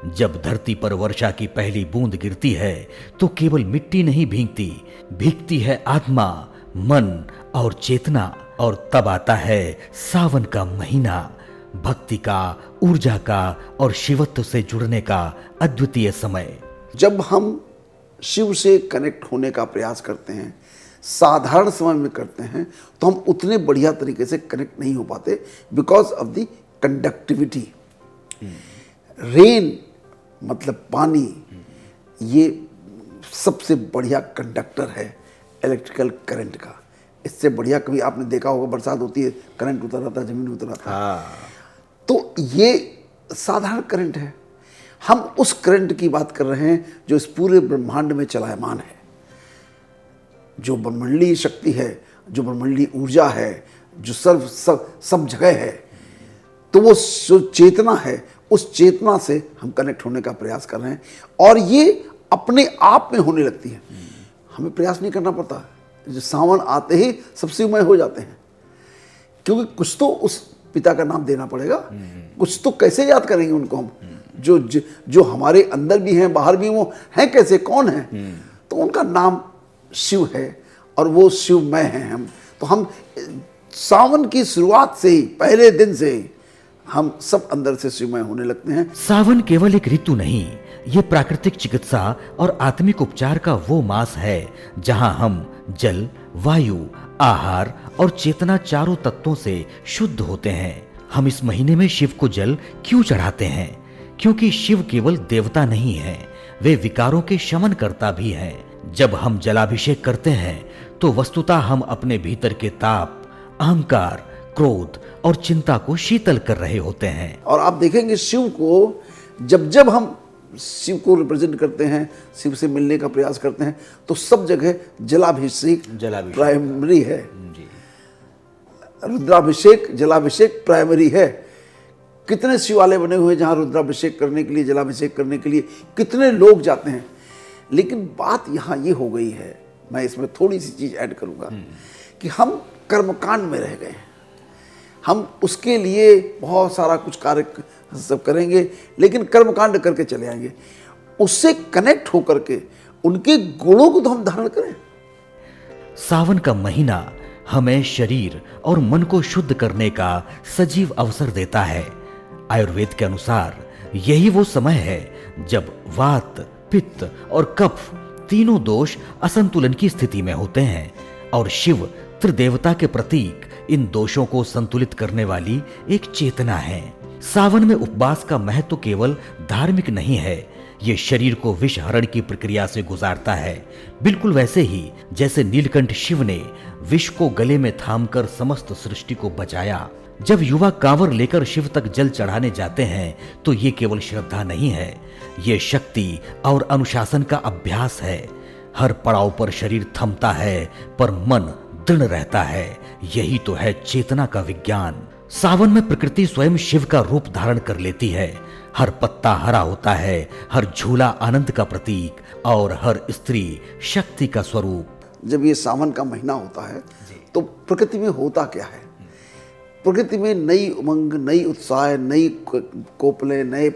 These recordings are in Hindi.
जब धरती पर वर्षा की पहली बूंद गिरती है तो केवल मिट्टी नहीं भीगती, भीगती है आत्मा, मन और चेतना। और तब आता है सावन का महीना, भक्ति का, ऊर्जा का और शिवत्व से जुड़ने का अद्वितीय समय। जब हम शिव से कनेक्ट होने का प्रयास करते हैं, साधारण समय में करते हैं, तो हम उतने बढ़िया तरीके से कनेक्ट नहीं हो पाते because of the conductivity. Rain मतलब पानी, ये सबसे बढ़िया कंडक्टर है इलेक्ट्रिकल करंट का। इससे बढ़िया कभी आपने देखा होगा, बरसात होती है, करंट उतर आता है, जमीन उतर आता है। तो ये साधारण करंट है। हम उस करंट की बात कर रहे हैं जो इस पूरे ब्रह्मांड में चलायमान है, जो ब्रह्मांडीय शक्ति है, जो ब्रह्मांडीय ऊर्जा है, जो सब जगह है। तो वो जो चेतना है, उस चेतना से हम कनेक्ट होने का प्रयास कर रहे हैं और ये अपने आप में होने लगती है। हमें प्रयास नहीं करना पड़ता। जो सावन आते ही सब शिवमय हो जाते हैं, क्योंकि कुछ तो उस पिता का नाम देना पड़ेगा, कुछ तो कैसे याद करेंगे उनको हम, जो हमारे अंदर भी हैं, बाहर भी, वो हैं कैसे, कौन है? तो उनका नाम शिव है और वो शिवमय हैं हम। तो हम सावन की शुरुआत से ही, पहले दिन से ही हम सब अंदर से शिवमय होने लगते हैं। सावन केवल एक ऋतु नहीं, ये प्राकृतिक चिकित्सा और आत्मिक उपचार का वो मास है जहां हम जल, वायु, आहार और चेतना चारों तत्वों से शुद्ध होते हैं। हम इस महीने में शिव को जल क्यों चढ़ाते हैं? क्योंकि शिव केवल देवता नहीं है, वे विकारों के शमन करता भी हैं। जब हम जलाभिषेक करते हैं तो वस्तुतः हम अपने भीतर के ताप, अहंकार, क्रोध और चिंता को शीतल कर रहे होते हैं। और आप देखेंगे शिव को, जब हम शिव को रिप्रेजेंट करते हैं, शिव से मिलने का प्रयास करते हैं, तो सब जगह जलाभिषेक प्राइमरी है। रुद्राभिषेक, जलाभिषेक प्राइमरी है। कितने शिवालय बने हुए हैं जहां रुद्राभिषेक करने के लिए, जलाभिषेक करने के लिए कितने लोग जाते हैं। लेकिन बात यहाँ ये हो गई है, मैं इसमें थोड़ी सी चीज ऐड करूंगा, कि हम कर्मकांड में रह गए हैं। हम उसके लिए बहुत सारा कुछ कार्य सब करेंगे, लेकिन कर्मकांड करके चले आएंगे। उससे कनेक्ट होकर के उनके गुणों को तो हम धारण करें। सावन का महीना हमें शरीर और मन को शुद्ध करने का सजीव अवसर देता है। आयुर्वेद के अनुसार यही वो समय है जब वात, पित्त और कफ तीनों दोष असंतुलन की स्थिति में होते हैं और शिव त्रिदेवता के प्रतीक इन दोषों को संतुलित करने वाली एक चेतना है। सावन में उपवास का महत्व केवल धार्मिक नहीं है, ये शरीर को विष हरण की प्रक्रिया से गुजारता है। बिल्कुल वैसे ही जैसे नीलकंठ शिव ने विष को गले में थामकर समस्त सृष्टि को बचाया। जब युवा कांवर लेकर शिव तक जल चढ़ाने जाते हैं तो ये केवल श्रद्धा नहीं है, ये शक्ति और अनुशासन का अभ्यास है। हर पड़ाव पर शरीर थमता है पर मन दृढ़ रहता है। यही तो है चेतना का विज्ञान। सावन में प्रकृति स्वयं शिव का रूप धारण कर लेती है। हर पत्ता हरा होता है, हर झूला आनंद का प्रतीक और हर स्त्री शक्ति का स्वरूप। जब ये सावन का महीना होता है तो प्रकृति में होता क्या है? प्रकृति में नई उमंग, नई उत्साह, नई कोपले, नए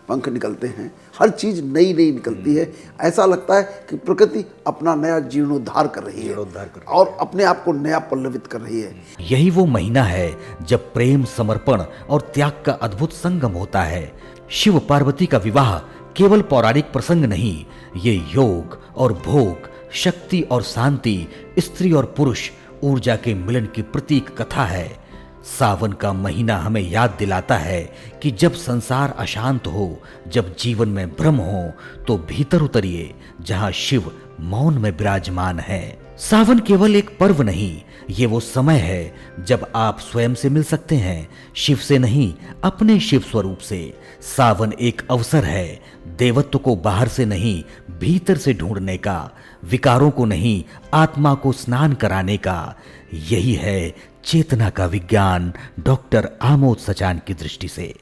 पंख निकलते हैं। हर चीज नई नई निकलती है। ऐसा लगता है कि प्रकृति अपना नया जीर्णोद्धार कर रही है और अपने आप को नया पल्लवित कर रही है। यही वो महीना है जब प्रेम, समर्पण और त्याग का अद्भुत संगम होता है। शिव पार्वती का विवाह केवल पौराणिक प्रसंग नहीं, ये योग और भोग, शक्ति और शांति, स्त्री और पुरुष ऊर्जा के मिलन की प्रतीक कथा है। सावन का महीना हमें याद दिलाता है कि जब संसार अशांत हो, जब जीवन में भ्रम हो, तो भीतर उतरिए जहां शिव मौन में विराजमान है। सावन केवल एक पर्व नहीं, ये वो समय है जब आप स्वयं से मिल सकते हैं, शिव से नहीं, अपने शिव स्वरूप से। सावन एक अवसर है देवत्व को बाहर से नहीं, भीतर से ढूंढने का, विकारों को नहीं, आत्मा को स्नान कराने का। यही है चेतना का विज्ञान डॉक्टर आमोद सचान की दृष्टि से।